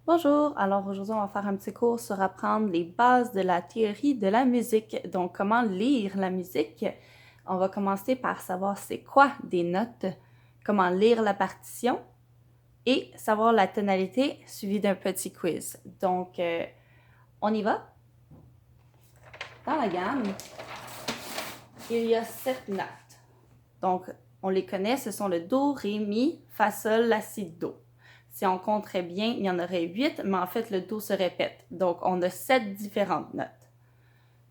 Bonjour, alors aujourd'hui on va faire un petit cours sur apprendre les bases de la théorie de la musique. Donc comment lire la musique. On va commencer par savoir c'est quoi des notes, comment lire la partition et savoir la tonalité suivi d'un petit quiz. Donc on y va. Dans la gamme, il y a 7 notes. Donc on les connaît, ce sont le Do, Ré, Mi, Fa, Sol, La, Si, Do. Si on compterait bien, il y en aurait 8, mais en fait, le Do se répète. Donc, on a 7 différentes notes.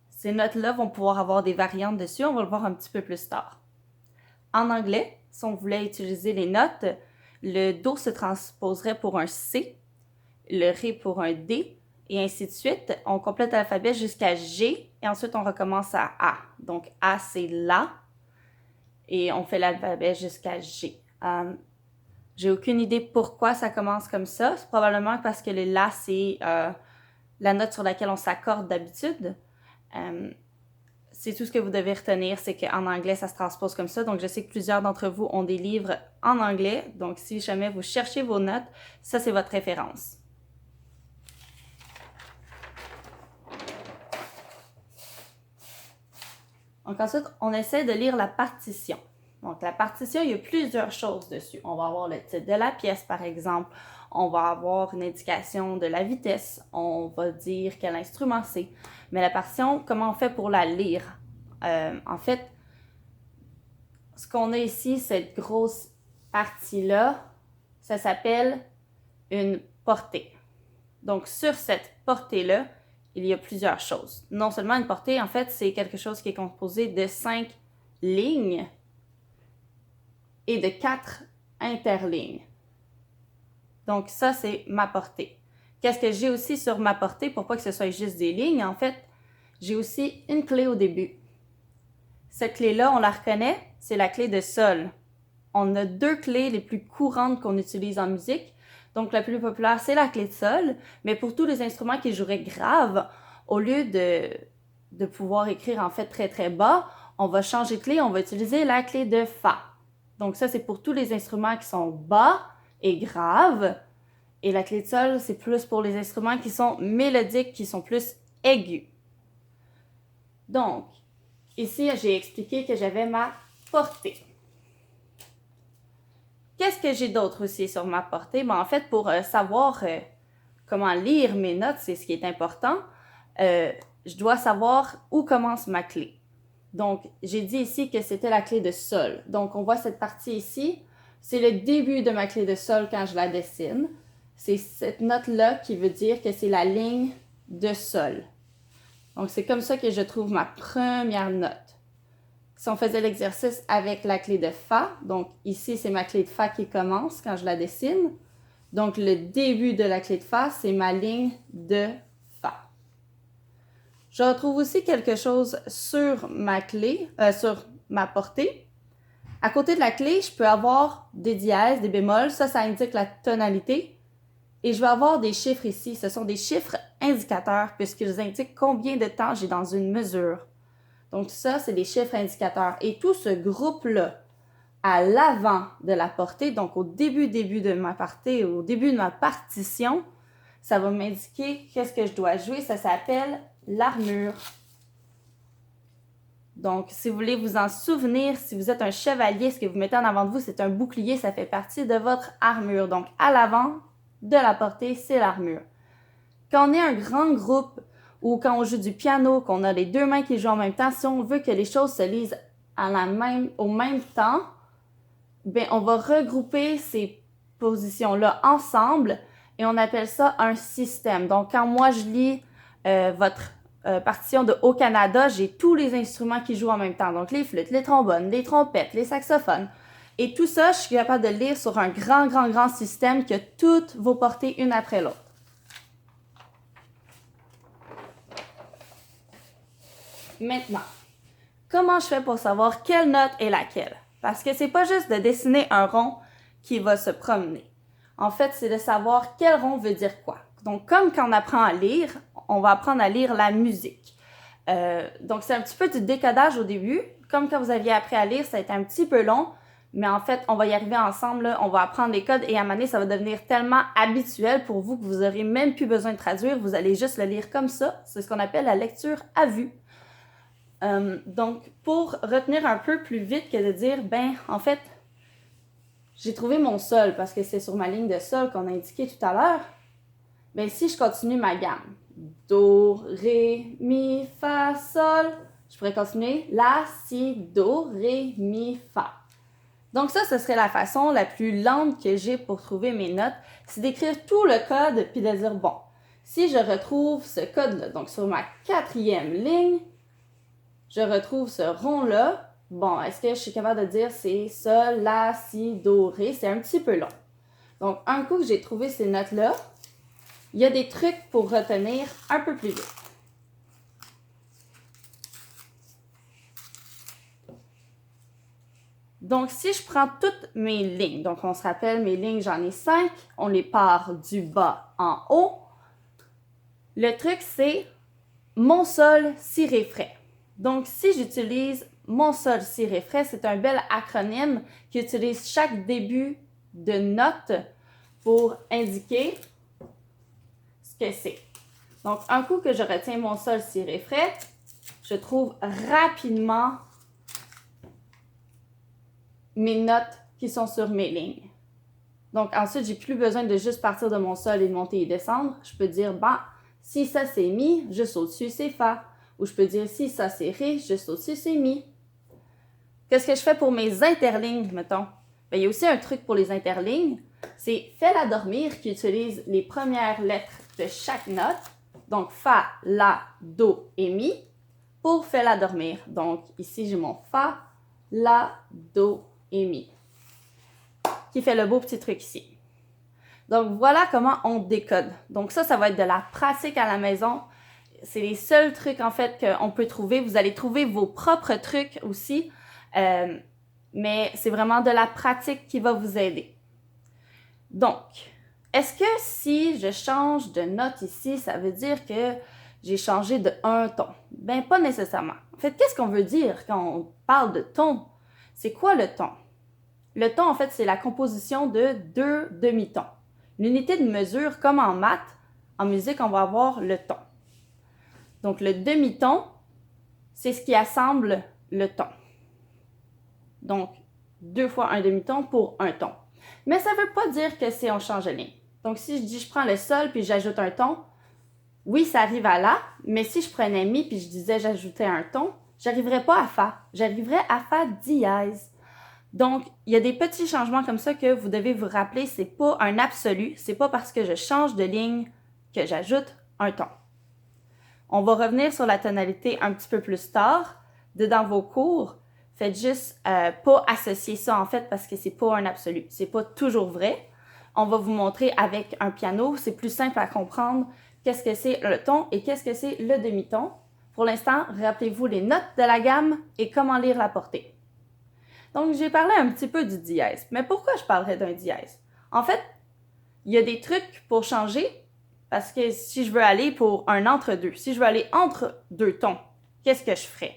Ces notes-là vont pouvoir avoir des variantes dessus, on va le voir un petit peu plus tard. En anglais, si on voulait utiliser les notes, le Do se transposerait pour un C, le Ré pour un D, et ainsi de suite. On complète l'alphabet jusqu'à G, et ensuite on recommence à A. Donc, A, c'est La, et on fait l'alphabet jusqu'à G. J'ai aucune idée pourquoi ça commence comme ça. C'est probablement parce que le La, c'est la note sur laquelle on s'accorde d'habitude. C'est tout ce que vous devez retenir, c'est qu'en anglais, ça se transpose comme ça. Donc, je sais que plusieurs d'entre vous ont des livres en anglais. Donc, si jamais vous cherchez vos notes, ça, c'est votre référence. Donc, ensuite, on essaie de lire la partition. Donc, la partition, il y a plusieurs choses dessus. On va avoir le titre de la pièce, par exemple. On va avoir une indication de la vitesse. On va dire quel instrument c'est. Mais la partition, comment on fait pour la lire? En fait, ce qu'on a ici, cette grosse partie-là, ça s'appelle une portée. Donc, sur cette portée-là, il y a plusieurs choses. Non seulement une portée, en fait, c'est quelque chose qui est composé de 5 lignes et de 4 interlignes. Donc ça, c'est ma portée. Qu'est-ce que j'ai aussi sur ma portée pour pas que ce soit juste des lignes? En fait, j'ai aussi une clé au début. Cette clé-là, on la reconnaît, c'est la clé de Sol. On a 2 clés les plus courantes qu'on utilise en musique. Donc la plus populaire, c'est la clé de Sol. Mais pour tous les instruments qui joueraient grave, au lieu de pouvoir écrire en fait très très bas, on va changer de clé, on va utiliser la clé de Fa. Donc ça, c'est pour tous les instruments qui sont bas et graves. Et la clé de Sol, c'est plus pour les instruments qui sont mélodiques, qui sont plus aigus. Donc, ici, j'ai expliqué que j'avais ma portée. Qu'est-ce que j'ai d'autre aussi sur ma portée? En fait, pour savoir comment lire mes notes, c'est ce qui est important, je dois savoir où commence ma clé. Donc, j'ai dit ici que c'était la clé de Sol. Donc, on voit cette partie ici. C'est le début de ma clé de Sol quand je la dessine. C'est cette note-là qui veut dire que c'est la ligne de Sol. Donc, c'est comme ça que je trouve ma première note. Si on faisait l'exercice avec la clé de Fa, donc ici, c'est ma clé de Fa qui commence quand je la dessine. Donc, le début de la clé de Fa, c'est ma ligne de Fa. Je retrouve aussi quelque chose sur ma clé, sur ma portée. À côté de la clé, je peux avoir des dièses, des bémols. Ça indique la tonalité. Et je vais avoir des chiffres ici. Ce sont des chiffres indicateurs puisqu'ils indiquent combien de temps j'ai dans une mesure. Donc ça, c'est des chiffres indicateurs. Et tout ce groupe-là, à l'avant de la portée, donc au début de ma portée, au début de ma partition, ça va m'indiquer qu'est-ce que je dois jouer. Ça s'appelle l'armure. Donc, si vous voulez vous en souvenir, si vous êtes un chevalier, ce que vous mettez en avant de vous, c'est un bouclier, ça fait partie de votre armure. Donc, à l'avant de la portée, c'est l'armure. Quand on est un grand groupe ou quand on joue du piano, qu'on a les 2 mains qui jouent en même temps, si on veut que les choses se lisent au même temps, bien, on va regrouper ces positions-là ensemble et on appelle ça un système. Donc, quand moi, je lis votre partition de Haut-Canada, j'ai tous les instruments qui jouent en même temps. Donc, les flûtes, les trombones, les trompettes, les saxophones. Et tout ça, je suis capable de lire sur un grand système qui a toutes vos portées une après l'autre. Maintenant, comment je fais pour savoir quelle note est laquelle? Parce que c'est pas juste de dessiner un rond qui va se promener. En fait, c'est de savoir quel rond veut dire quoi. Donc, comme quand on apprend à lire, on va apprendre à lire la musique. Donc, c'est un petit peu du décodage au début. Comme quand vous aviez appris à lire, ça a été un petit peu long, Mais en fait, on va y arriver ensemble, là, on va apprendre les codes et à un moment donné, ça va devenir tellement habituel pour vous que vous n'aurez même plus besoin de traduire, vous allez juste le lire comme ça. C'est ce qu'on appelle la lecture à vue. Donc, pour retenir un peu plus vite que de dire, ben, en fait, j'ai trouvé mon sol parce que c'est sur ma ligne de sol qu'on a indiqué tout à l'heure. Ben, si je continue ma gamme, Do, Ré, Mi, Fa, Sol, je pourrais continuer La, Si, Do, Ré, Mi, Fa. Donc ça, ce serait la façon la plus lente que j'ai pour trouver mes notes, c'est d'écrire tout le code puis de dire, bon, si je retrouve ce code-là, donc sur ma 4e ligne, je retrouve ce rond-là, bon, est-ce que je suis capable de dire c'est Sol, La, Si, Do, Ré? C'est un petit peu long. Donc, un coup que j'ai trouvé ces notes-là, il y a des trucs pour retenir un peu plus vite. Donc, si je prends toutes mes lignes, donc on se rappelle, mes lignes, j'en ai 5, on les part du bas en haut. Le truc, c'est Mon Sol, Si, Ré, Frais. Donc, si j'utilise Mon Sol, Si, Ré, Frais, c'est un bel acronyme qui utilise chaque début de note pour indiquer ce que c'est. Donc, un coup que je retiens Mon Sol, Si, Ré, Frais, je trouve rapidement mes notes qui sont sur mes lignes. Donc, ensuite, j'ai plus besoin de juste partir de mon sol et de monter et descendre. Je peux dire, ben, si ça c'est Mi, juste au-dessus c'est Fa. Ou je peux dire, si ça c'est Ré, juste au-dessus c'est Mi. Qu'est-ce que je fais pour mes interlignes, mettons? Bien, il y a aussi un truc pour les interlignes. C'est Fais-la dormir qui utilise les premières lettres de chaque note. Donc, Fa, La, Do et Mi pour Fais-la dormir. Donc, ici, j'ai mon Fa, La, Do et Mi qui fait le beau petit truc ici. Donc, voilà comment on décode. Donc, ça va être de la pratique à la maison. C'est les seuls trucs, en fait, qu'on peut trouver. Vous allez trouver vos propres trucs aussi, mais c'est vraiment de la pratique qui va vous aider. Donc, est-ce que si je change de note ici, ça veut dire que j'ai changé de un ton? Ben, pas nécessairement. En fait, qu'est-ce qu'on veut dire quand on parle de ton? C'est quoi le ton? Le ton, en fait, c'est la composition de 2 demi-tons. L'unité de mesure, comme en maths, en musique, on va avoir le ton. Donc, le demi-ton, c'est ce qui assemble le ton. Donc, 2 fois un demi-ton pour un ton. Mais ça ne veut pas dire que c'est on change de ligne. Donc, si je dis je prends le sol puis j'ajoute un ton, oui, ça arrive à La, mais si je prenais Mi puis je disais j'ajoutais un ton, j'arriverais pas à Fa. J'arriverais à Fa dièse. Donc, il y a des petits changements comme ça que vous devez vous rappeler, c'est pas un absolu, c'est pas parce que je change de ligne que j'ajoute un ton. On va revenir sur la tonalité un petit peu plus tard, dans vos cours. Faites juste pas associer ça en fait parce que c'est pas un absolu, c'est pas toujours vrai. On va vous montrer avec un piano, c'est plus simple à comprendre qu'est-ce que c'est le ton et qu'est-ce que c'est le demi-ton. Pour l'instant, rappelez-vous les notes de la gamme et comment lire la portée. Donc, j'ai parlé un petit peu du dièse. Mais pourquoi je parlerais d'un dièse? En fait, il y a des trucs pour changer parce que si je veux aller pour un entre-deux, si je veux aller entre deux tons, qu'est-ce que je ferais?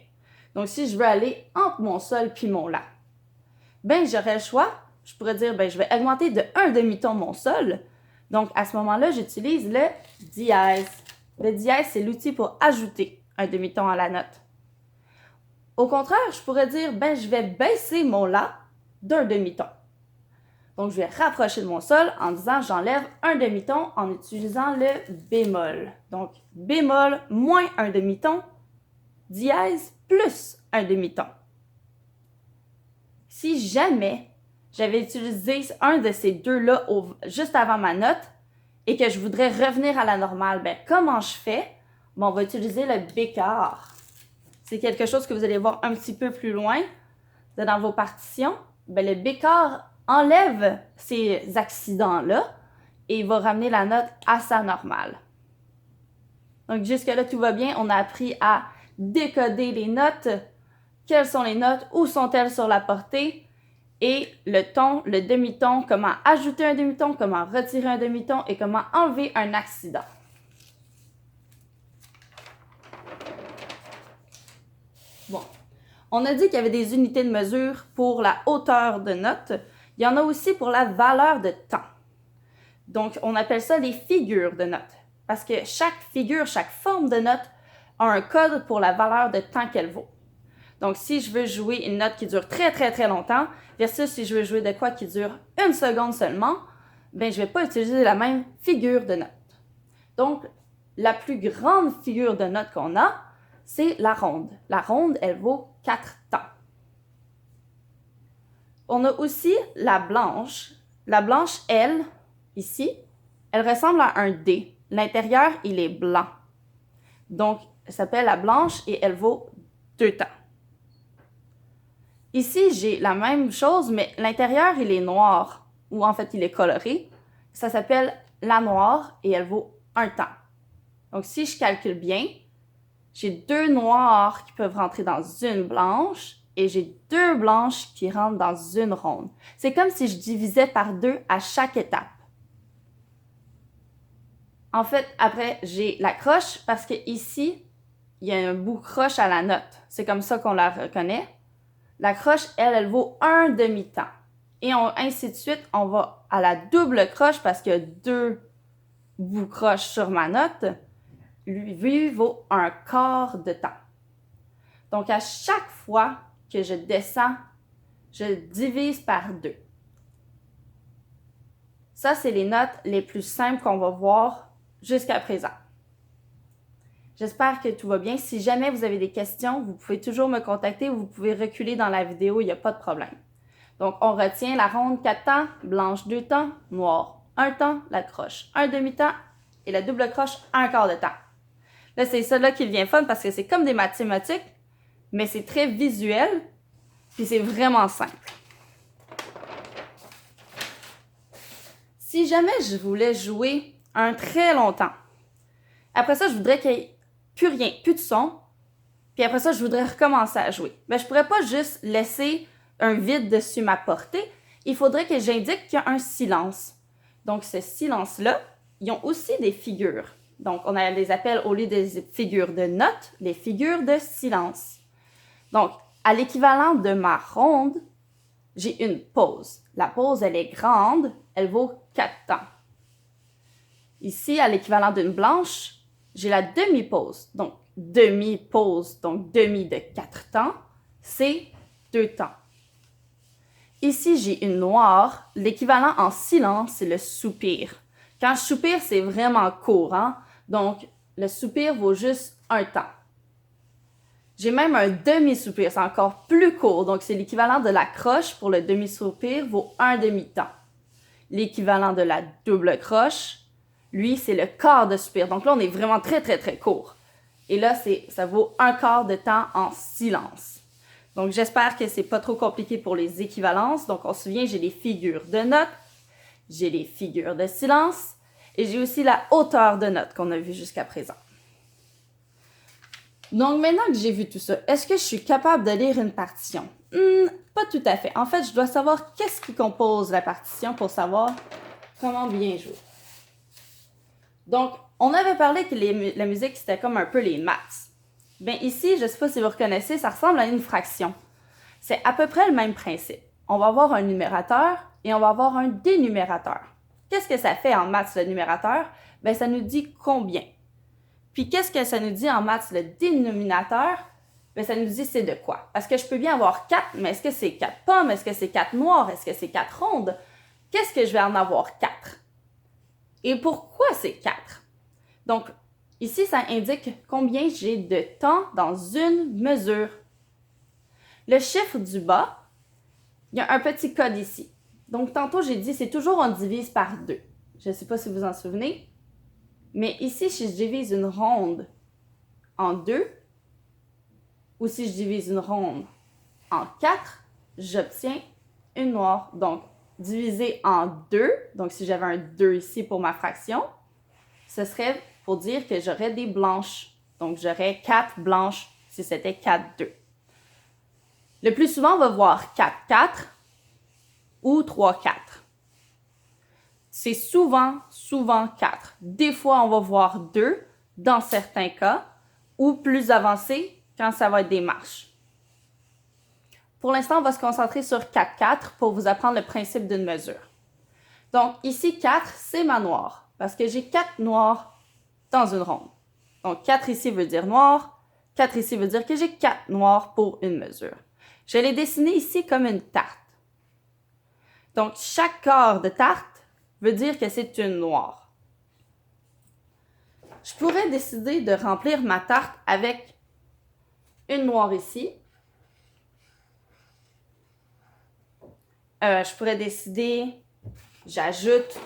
Donc, si je veux aller entre mon sol puis mon La, ben j'aurais le choix. Je pourrais dire, ben je vais augmenter de un demi-ton mon sol. Donc, à ce moment-là, j'utilise le dièse. Le dièse, c'est l'outil pour ajouter un demi-ton à la note. Au contraire, je pourrais dire, ben, je vais baisser mon La d'un demi-ton. Donc, je vais rapprocher de mon sol en disant, j'enlève un demi-ton en utilisant le bémol. Donc, bémol moins un demi-ton, dièse plus un demi-ton. Si jamais j'avais utilisé un de ces deux-là juste avant ma note et que je voudrais revenir à la normale, ben, comment je fais? Ben, on va utiliser le bécard. C'est quelque chose que vous allez voir un petit peu plus loin dans vos partitions. Ben, le bécard enlève ces accidents-là et il va ramener la note à sa normale. Donc, jusque-là, tout va bien. On a appris à décoder les notes. Quelles sont les notes? Où sont-elles sur la portée? Et le ton, le demi-ton, comment ajouter un demi-ton, comment retirer un demi-ton et comment enlever un accident. Bon, On a dit qu'il y avait des unités de mesure pour la hauteur de note. Il y en a aussi pour la valeur de temps. Donc, on appelle ça les figures de notes. Parce que chaque figure, chaque forme de note a un code pour la valeur de temps qu'elle vaut. Donc, si je veux jouer une note qui dure très, très, très longtemps, versus si je veux jouer de quoi qui dure 1 seconde seulement, ben, je ne vais pas utiliser la même figure de note. Donc, la plus grande figure de note qu'on a, c'est la ronde. La ronde, elle vaut 4 temps. On a aussi la blanche. La blanche, elle, ici, elle ressemble à un D. L'intérieur, il est blanc. Donc, elle s'appelle la blanche et elle vaut 2 temps. Ici, j'ai la même chose, mais l'intérieur, il est noir, ou en fait, il est coloré. Ça s'appelle la noire et elle vaut 1 temps. Donc, si je calcule bien, j'ai 2 noirs qui peuvent rentrer dans une blanche et j'ai 2 blanches qui rentrent dans une ronde. C'est comme si je divisais par 2 à chaque étape. En fait, après, j'ai la croche parce que ici, il y a un bout croche à la note. C'est comme ça qu'on la reconnaît. La croche, elle vaut 1 demi-temps. Et ainsi de suite, on va à la double croche parce qu'il y a 2 bouts croches sur ma note. Lui vaut 1/4 de temps. Donc, à chaque fois que je descends, je divise par 2. Ça, c'est les notes les plus simples qu'on va voir jusqu'à présent. J'espère que tout va bien. Si jamais vous avez des questions, vous pouvez toujours me contacter ou vous pouvez reculer dans la vidéo, il n'y a pas de problème. Donc, on retient la ronde 4 temps, blanche 2 temps, noir 1 temps, la croche 1 demi-temps et la double croche 1/4 de temps. Là, c'est ça là qui devient fun parce que c'est comme des mathématiques, mais c'est très visuel, puis c'est vraiment simple. Si jamais je voulais jouer un très longtemps, après ça, je voudrais qu'il n'y ait plus rien, plus de son, puis après ça, je voudrais recommencer à jouer. Mais je ne pourrais pas juste laisser un vide dessus ma portée. Il faudrait que j'indique qu'il y a un silence. Donc, ce silence-là, ils ont aussi des figures. Donc, on les appelle, au lieu des figures de notes, les figures de silence. Donc, à l'équivalent de ma ronde, j'ai une pause. La pause, elle est grande, elle vaut 4 temps. Ici, à l'équivalent d'une blanche, j'ai la demi-pause. Donc, demi-pause, donc demi de 4 temps, c'est 2 temps. Ici, j'ai une noire. L'équivalent en silence, c'est le soupir. Quand je soupire, c'est vraiment court, hein? Donc, le soupir vaut juste 1 temps. J'ai même un demi-soupir, c'est encore plus court. Donc, c'est l'équivalent de la croche pour le demi-soupir, vaut 1 demi-temps. L'équivalent de la double croche, lui, c'est le quart de soupir. Donc là, on est vraiment très, très, très court. Et là, ça vaut 1/4 de temps en silence. Donc, j'espère que c'est pas trop compliqué pour les équivalences. Donc, on se souvient, j'ai les figures de notes, j'ai les figures de silence et j'ai aussi la hauteur de notes qu'on a vu jusqu'à présent. Donc, maintenant que j'ai vu tout ça, est-ce que je suis capable de lire une partition? Pas tout à fait. En fait, je dois savoir qu'est-ce qui compose la partition pour savoir comment bien jouer. Donc, on avait parlé que la musique, c'était comme un peu les maths. Bien, ici, je ne sais pas si vous reconnaissez, ça ressemble à une fraction. C'est à peu près le même principe. On va avoir un numérateur et on va avoir un dénumérateur. Qu'est-ce que ça fait en maths, le numérateur? Bien, ça nous dit combien. Puis, qu'est-ce que ça nous dit en maths, le dénominateur? Bien, ça nous dit c'est de quoi. Parce que je peux bien avoir 4, mais est-ce que c'est 4 pommes? Est-ce que c'est 4 noires? Est-ce que c'est 4 rondes? Qu'est-ce que je vais en avoir 4? Et pourquoi c'est 4? Donc, ici, ça indique combien j'ai de temps dans une mesure. Le chiffre du bas, il y a un petit code ici. Donc, tantôt, j'ai dit, c'est toujours on divise par 2. Je ne sais pas si vous en souvenez. Mais ici, si je divise une ronde en 2, ou si je divise une ronde en 4, j'obtiens une noire. Donc, divisé en 2, donc si j'avais un 2 ici pour ma fraction, ce serait pour dire que j'aurais des blanches. Donc, j'aurais 4 blanches si c'était 4-2. Le plus souvent, on va voir 4-4 ou 3-4. C'est souvent 4. Des fois, on va voir 2 dans certains cas ou plus avancé quand ça va être des marches. Pour l'instant, on va se concentrer sur 4-4 pour vous apprendre le principe d'une mesure. Donc, ici, 4, c'est ma noire, parce que j'ai 4 noirs dans une ronde. Donc, 4 ici veut dire noir, 4 ici veut dire que j'ai 4 noirs pour une mesure. Je l'ai dessiné ici comme une tarte. Donc, chaque quart de tarte veut dire que c'est une noire. Je pourrais décider de remplir ma tarte avec une noire ici. Je pourrais décider, j'ajoute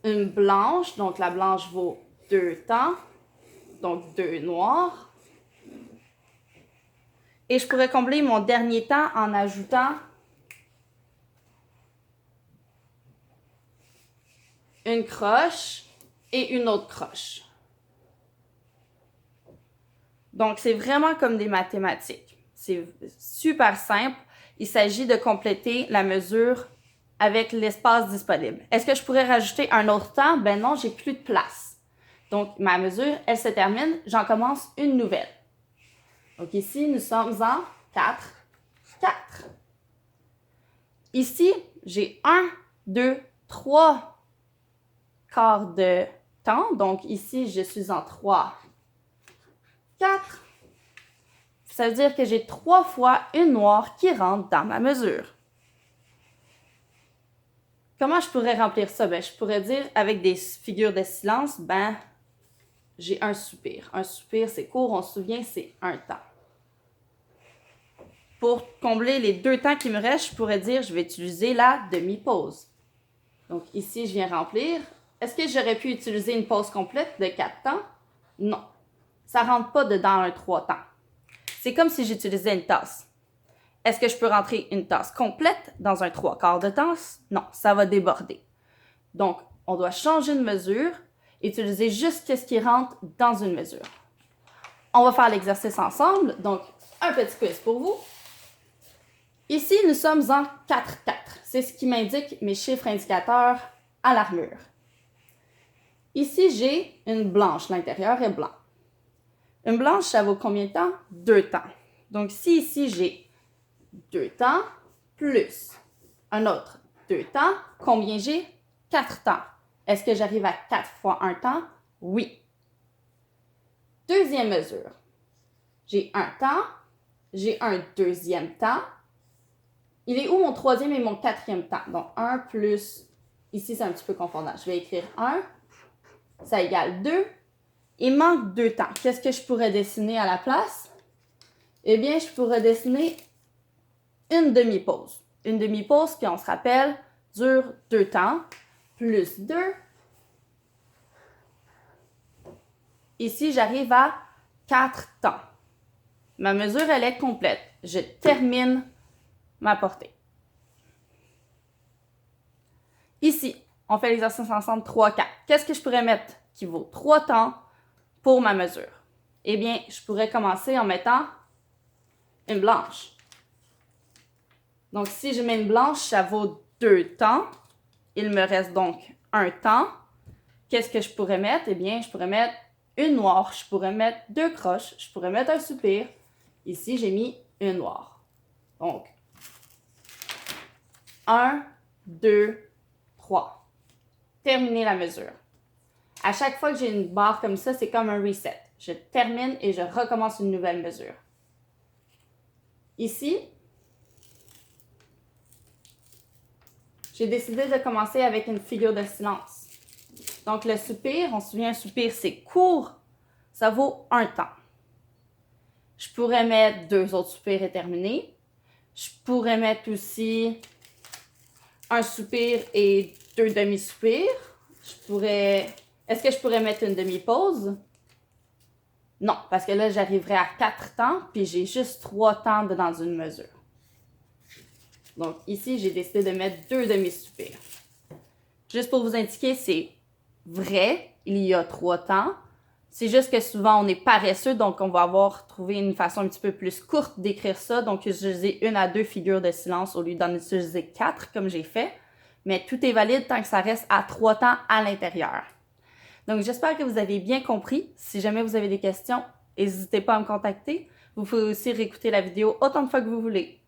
une blanche, donc la blanche vaut 2 temps, donc 2 noirs. Et je pourrais combler mon dernier temps en ajoutant une croche et une autre croche. Donc, c'est vraiment comme des mathématiques. C'est super simple. Il s'agit de compléter la mesure avec l'espace disponible. Est-ce que je pourrais rajouter un autre temps? Ben non, j'ai plus de place. Donc, ma mesure, elle se termine. J'en commence une nouvelle. Donc, ici, nous sommes en 4, 4. Ici, j'ai 1, 2, 3 quarts de temps. Donc, ici, je suis en 3, 4. Ça veut dire que j'ai 3 fois une noire qui rentre dans ma mesure. Comment je pourrais remplir ça? Ben, je pourrais dire avec des figures de silence, ben, j'ai un soupir. Un soupir, c'est court, on se souvient, c'est un temps. Pour combler les 2 temps qui me restent, je pourrais dire, je vais utiliser la demi-pause. Donc ici, je viens remplir. Est-ce que j'aurais pu utiliser une pause complète de 4 temps? Non. Ça ne rentre pas dedans un 3 temps. C'est comme si j'utilisais une tasse. Est-ce que je peux rentrer une tasse complète dans un 3 quarts de tasse? Non, ça va déborder. Donc, on doit changer de mesure, utiliser juste ce qui rentre dans une mesure. On va faire l'exercice ensemble. Donc, un petit quiz pour vous. Ici, nous sommes en 4, 4. C'est ce qui m'indique mes chiffres indicateurs à l'armure. Ici, j'ai une blanche. L'intérieur est blanc. Une blanche, ça vaut combien de temps? 2 temps. Donc, si ici, j'ai 2 temps plus un autre 2 temps, combien j'ai? 4 temps. Est-ce que j'arrive à 4 fois 1 temps? Oui. Deuxième mesure. J'ai un temps, j'ai un deuxième temps. Il est où mon troisième et mon quatrième temps? Donc, 1 plus, ici c'est un petit peu confondant. Je vais écrire 1, ça égale 2. Il manque 2 temps. Qu'est-ce que je pourrais dessiner à la place? Eh bien, je pourrais dessiner une demi-pause. Une demi-pause, puis on se rappelle, dure 2 temps, plus 2. Ici, j'arrive à 4 temps. Ma mesure, elle est complète. Je termine ma portée. Ici, on fait l'exercice ensemble 3, 4. Qu'est-ce que je pourrais mettre qui vaut 3 temps pour ma mesure? Eh bien, je pourrais commencer en mettant une blanche. Donc, si je mets une blanche, ça vaut 2 temps. Il me reste donc 1 temps. Qu'est-ce que je pourrais mettre? Eh bien, je pourrais mettre une noire. Je pourrais mettre 2 croches. Je pourrais mettre un soupir. Ici, j'ai mis une noire. Donc, 1, 2, 3. Terminer la mesure. À chaque fois que j'ai une barre comme ça, c'est comme un reset. Je termine et je recommence une nouvelle mesure. Ici, j'ai décidé de commencer avec une figure de silence. Donc, le soupir, on se souvient, un soupir, c'est court. Ça vaut 1 temps. Je pourrais mettre 2 autres soupirs et terminer. Je pourrais mettre aussi un soupir et 2 demi-soupirs. Est-ce que je pourrais mettre une demi-pause? Non, parce que là, j'arriverai à 4 temps, puis j'ai juste 3 temps dans une mesure. Donc, ici, j'ai décidé de mettre 2 demi-soupirs. Juste pour vous indiquer, c'est vrai, il y a 3 temps. C'est juste que souvent, on est paresseux, donc on va avoir trouvé une façon un petit peu plus courte d'écrire ça. Donc, utiliser 1 à 2 figures de silence au lieu d'en utiliser 4, comme j'ai fait. Mais tout est valide tant que ça reste à 3 temps à l'intérieur. Donc, j'espère que vous avez bien compris. Si jamais vous avez des questions, n'hésitez pas à me contacter. Vous pouvez aussi réécouter la vidéo autant de fois que vous voulez.